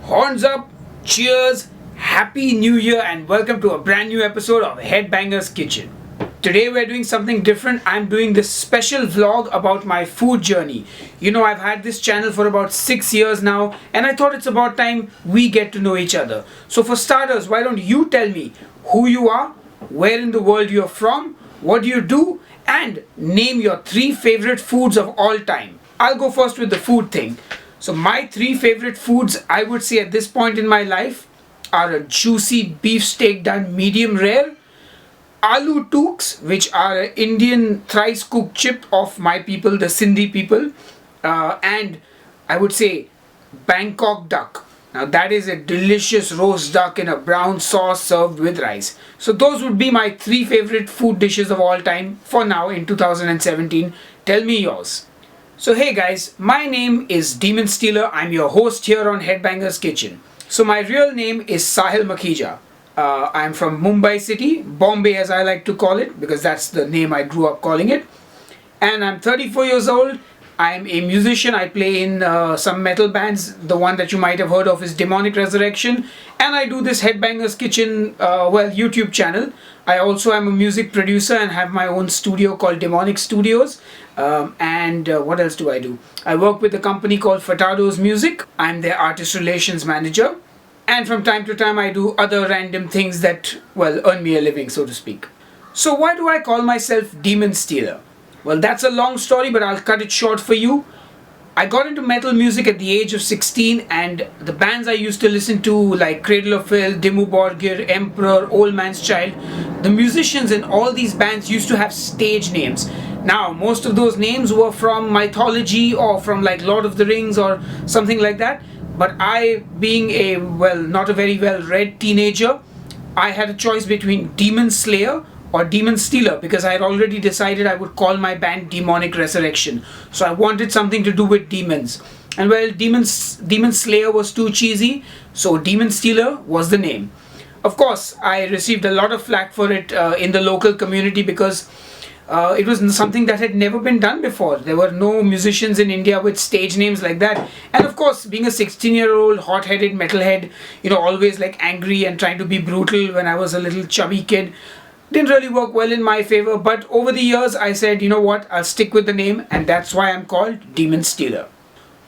Horns up, cheers, happy new year, and welcome to a brand new episode of Headbanger's Kitchen. Today we're doing something different. I'm doing this special vlog about my food journey. I've had this channel for about 6 years now, and I thought it's about time we get to know each other. So for starters, why don't you tell me who you are, where in the world you're from, what do you do, and name your 3 favorite foods of all time. I'll go first with the food thing. So my 3 favorite foods, I would say at this point in my life, are a juicy beef steak done medium rare, aloo toks, which are an Indian thrice cooked chip of my people, the Sindhi people, and I would say Bangkok duck. Now that is a delicious roast duck in a brown sauce served with rice. So those would be my 3 favorite food dishes of all time for now in 2017. Tell me yours. So hey guys, my name is Demon Stealer. I'm your host here on Headbanger's Kitchen. So my real name is Sahil Makhija. I'm from Mumbai city, Bombay as I like to call it, because that's the name I grew up calling it. And I'm 34 years old. I'm a musician. I play in some metal bands. The one that you might have heard of is Demonic Resurrection. And I do this Headbanger's Kitchen, YouTube channel. I also am a music producer and have my own studio called Demonic Studios. What else do I do? I work with a company called Fatado's Music. I'm their artist relations manager. And from time to time I do other random things that, earn me a living, so to speak. So why do I call myself Demon Stealer? Well, that's a long story, but I'll cut it short for you. I got into metal music at the age of 16, and the bands I used to listen to, like Cradle of Filth, Dimmu Borgir, Emperor, Old Man's Child, the musicians in all these bands used to have stage names. Now, most of those names were from mythology or from like Lord of the Rings or something like that. But I, being a, not a very well-read teenager, I had a choice between Demon Slayer or Demon Stealer, because I had already decided I would call my band Demonic Resurrection. So I wanted something to do with demons. And Demon Slayer was too cheesy, so Demon Stealer was the name. Of course, I received a lot of flack for it in the local community because it was something that had never been done before. There were no musicians in India with stage names like that. And of course, being a 16-year-old hot-headed metalhead, always like angry and trying to be brutal when I was a little chubby kid, didn't really work well in my favor. But over the years, I said, you know what, I'll stick with the name, and that's why I'm called Demon Stealer.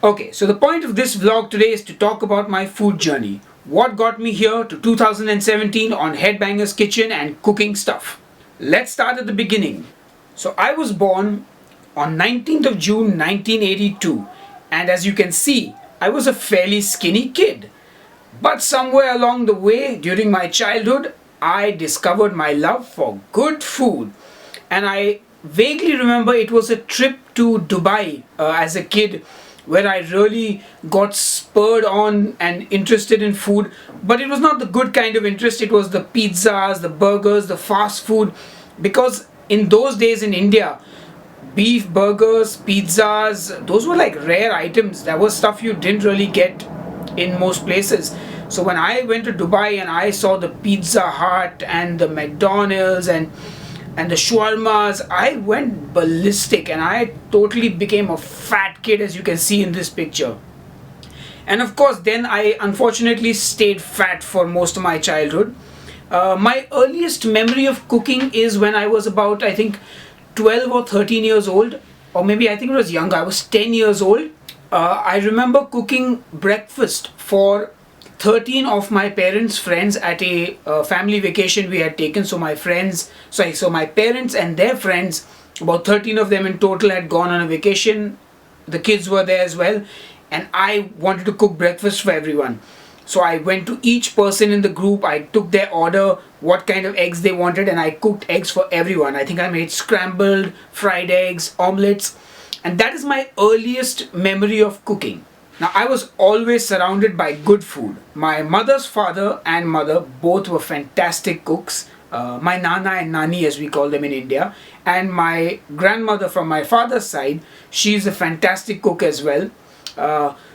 Okay, so the point of this vlog today is to talk about my food journey. What got me here to 2017 on Headbanger's Kitchen and cooking stuff. Let's start at the beginning. So I was born on 19th of June 1982, and as you can see, I was a fairly skinny kid. But somewhere along the way during my childhood, I discovered my love for good food. And I vaguely remember it was a trip to Dubai as a kid where I really got spurred on and interested in food. But it was not the good kind of interest. It was the pizzas, the burgers, the fast food. Because in those days in India, beef burgers, pizzas, those were like rare items. That was stuff you didn't really get in most places. So when I went to Dubai and I saw the Pizza Hut and the McDonald's and the shawarmas, I went ballistic and I totally became a fat kid, as you can see in this picture. And of course, then I unfortunately stayed fat for most of my childhood. My earliest memory of cooking is when I was about, I think, 12 or 13 years old, or maybe I think it was younger. I was 10 years old. I remember cooking breakfast for 13 of my parents' friends at a family vacation we had taken. So my parents and their friends, about 13 of them in total, had gone on a vacation. The kids were there as well, and I wanted to cook breakfast for everyone. So I went to each person in the group, I took their order, what kind of eggs they wanted, and I cooked eggs for everyone. I think I made scrambled, fried eggs, omelets, and that is my earliest memory of cooking. Now, I was always surrounded by good food. My mother's father and mother both were fantastic cooks. My Nana and Nani, as we call them in India. And my grandmother from my father's side, she's a fantastic cook as well.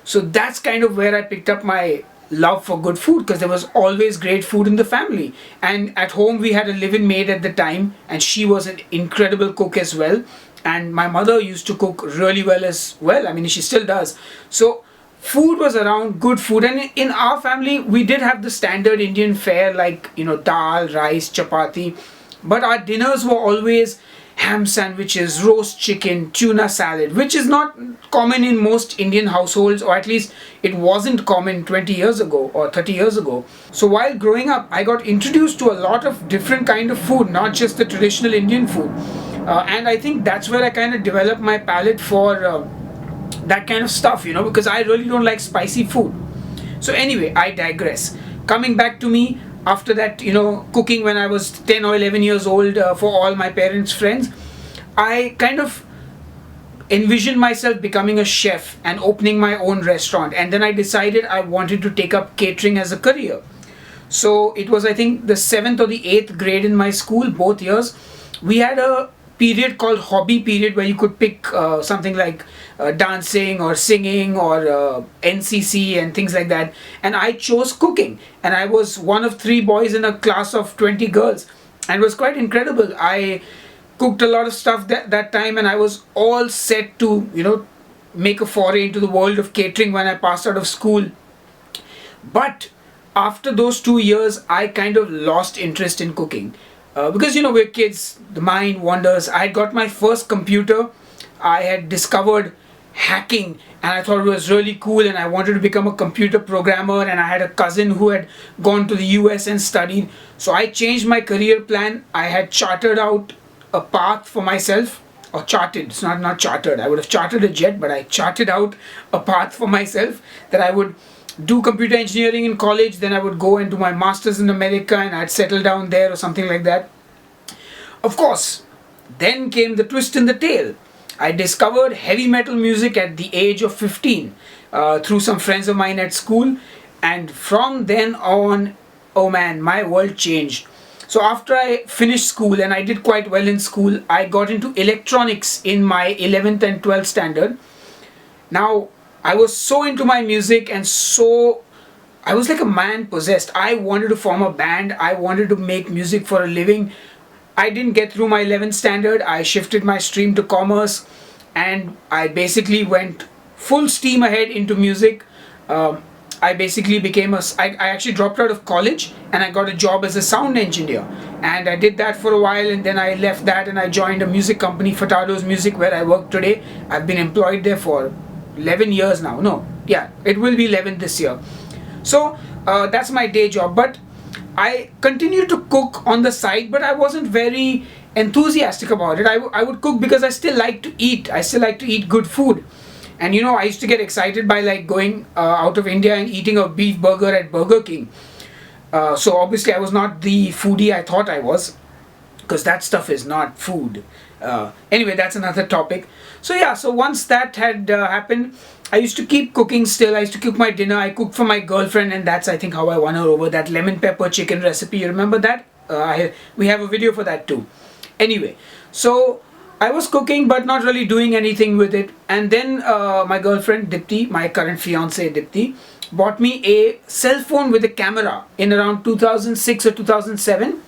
So that's kind of where I picked up my love for good food, because there was always great food in the family. And at home we had a live-in maid at the time, and she was an incredible cook as well. And my mother used to cook really well as well. I mean, she still does. So food was around, good food. And in our family, we did have the standard Indian fare, like, dal, rice, chapati. But our dinners were always ham sandwiches, roast chicken, tuna salad, which is not common in most Indian households, or at least it wasn't common 20 years ago or 30 years ago. So while growing up, I got introduced to a lot of different kind of food, not just the traditional Indian food. And I think that's where I kind of developed my palate for that kind of stuff, because I really don't like spicy food. So anyway, I digress. Coming back to me, after that, cooking when I was 10 or 11 years old for all my parents' friends, I kind of envisioned myself becoming a chef and opening my own restaurant. And then I decided I wanted to take up catering as a career. So it was, I think, the 7th or the 8th grade in my school, both years. We had a period called hobby period, where you could pick something like dancing or singing or NCC and things like that, and I chose cooking, and I was one of 3 boys in a class of 20 girls, and it was quite incredible. I cooked a lot of stuff that time, and I was all set to make a foray into the world of catering when I passed out of school. But after those 2 years, I kind of lost interest in cooking. Because we're kids, the mind wanders. I had got my first computer, I had discovered hacking, and I thought it was really cool, and I wanted to become a computer programmer, and I had a cousin who had gone to the US and studied. So I changed my career plan. I had chartered out a path for myself, or charted, it's not chartered, I would have chartered a jet, but I charted out a path for myself, that I would do computer engineering in college, then I would go and do my masters in America, and I'd settle down there or something like that. Of course, then came the twist in the tale. I discovered heavy metal music at the age of 15 through some friends of mine at school, and from then on, oh man, my world changed. So after I finished school, and I did quite well in school, I got into electronics in my 11th and 12th standard. Now, I was so into my music, and I was like a man possessed. I wanted to form a band. I wanted to make music for a living. I didn't get through my 11th standard. I shifted my stream to commerce, and I basically went full steam ahead into music. I basically I actually dropped out of college, and I got a job as a sound engineer. And I did that for a while, and then I left that and I joined a music company, Fatado's Music, where I work today. I've been employed there for 11 years now. No, yeah, it will be 11 this year. So that's my day job. But I continued to cook on the side, but I wasn't very enthusiastic about it. I would cook because I still like to eat. I still like to eat good food. And I used to get excited by like going out of India and eating a beef burger at Burger King. So obviously I was not the foodie I thought I was, because that stuff is not food. Anyway, that's another topic. So yeah, so once that had happened, I used to keep cooking still. I used to cook my dinner. I cooked for my girlfriend, and that's, I think, how I won her over. That lemon pepper chicken recipe, you remember that? We have a video for that too. Anyway, so I was cooking but not really doing anything with it. And then my girlfriend Dipti, my current fiance Dipti, bought me a cell phone with a camera in around 2006 or 2007.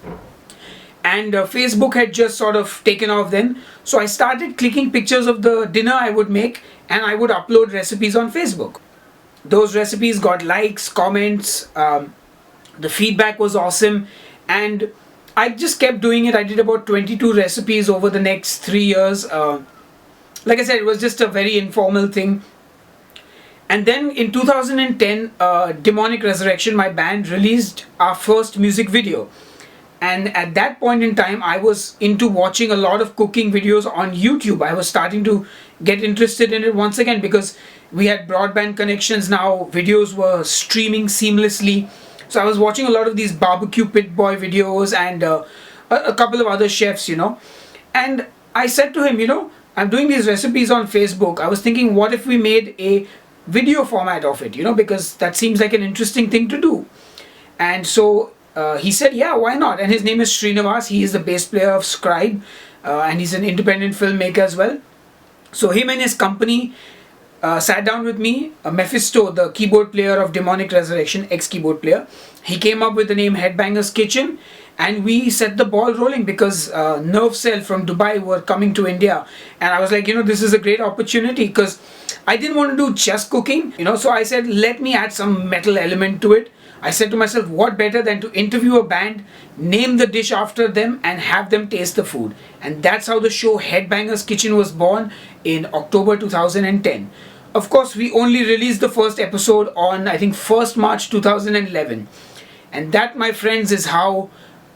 And Facebook had just sort of taken off then. So I started clicking pictures of the dinner I would make, and I would upload recipes on Facebook. Those recipes got likes, comments, the feedback was awesome, and I just kept doing it. I did about 22 recipes over the next 3 years. Like I said, it was just a very informal thing. And then in 2010, Demonic Resurrection, my band, released our first music video. And at that point in time, I was into watching a lot of cooking videos on YouTube. I was starting to get interested in it once again, because we had broadband connections now. Videos were streaming seamlessly. So I was watching a lot of these barbecue pit boy videos and a couple of other chefs, And I said to him, I'm doing these recipes on Facebook. I was thinking, what if we made a video format of it, because that seems like an interesting thing to do. And so he said, yeah, why not? And his name is Srinivas. He is the bass player of Scribe, and he's an independent filmmaker as well. So him and his company sat down with me. Mephisto, the keyboard player of Demonic Resurrection, ex-keyboard player, he came up with the name Headbanger's Kitchen, and we set the ball rolling because Nerve Cell from Dubai were coming to India, and I was like, this is a great opportunity because I didn't want to do just cooking, so I said, let me add some metal element to it. I said to myself, what better than to interview a band, name the dish after them, and have them taste the food. And that's how the show Headbanger's Kitchen was born in October 2010. Of course, we only released the first episode on, I think, 1st March 2011. And that, my friends, is how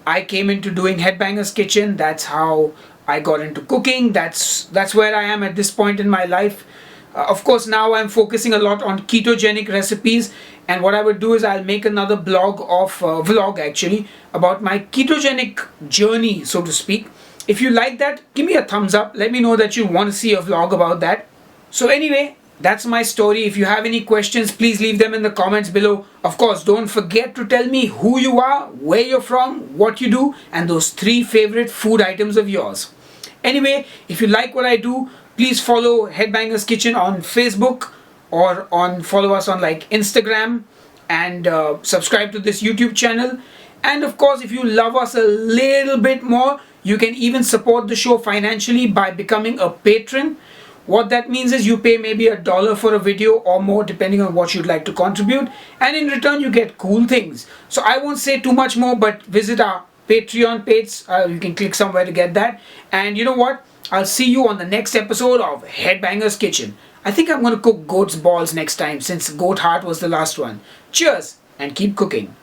I came into doing Headbanger's Kitchen. That's how I got into cooking. That's where I am at this point in my life. Of course, now I'm focusing a lot on ketogenic recipes, and what I would do is I'll make another vlog actually about my ketogenic journey, so to speak. If you like that, give me a thumbs up. Let me know that you want to see a vlog about that. So anyway, that's my story. If you have any questions, please leave them in the comments below. Of course, don't forget to tell me who you are, where you're from, what you do, and those 3 favorite food items of yours. Anyway, if you like what I do, please follow Headbanger's Kitchen on Facebook, or follow us on like Instagram, and subscribe to this YouTube channel. And of course, if you love us a little bit more, you can even support the show financially by becoming a patron. What that means is you pay maybe $1 for a video or more, depending on what you'd like to contribute, and in return you get cool things. So I won't say too much more, but visit our Patreon page. You can click somewhere to get that. And you know what? I'll see you on the next episode of Headbanger's Kitchen. I think I'm going to cook goat's balls next time, since goat heart was the last one. Cheers and keep cooking.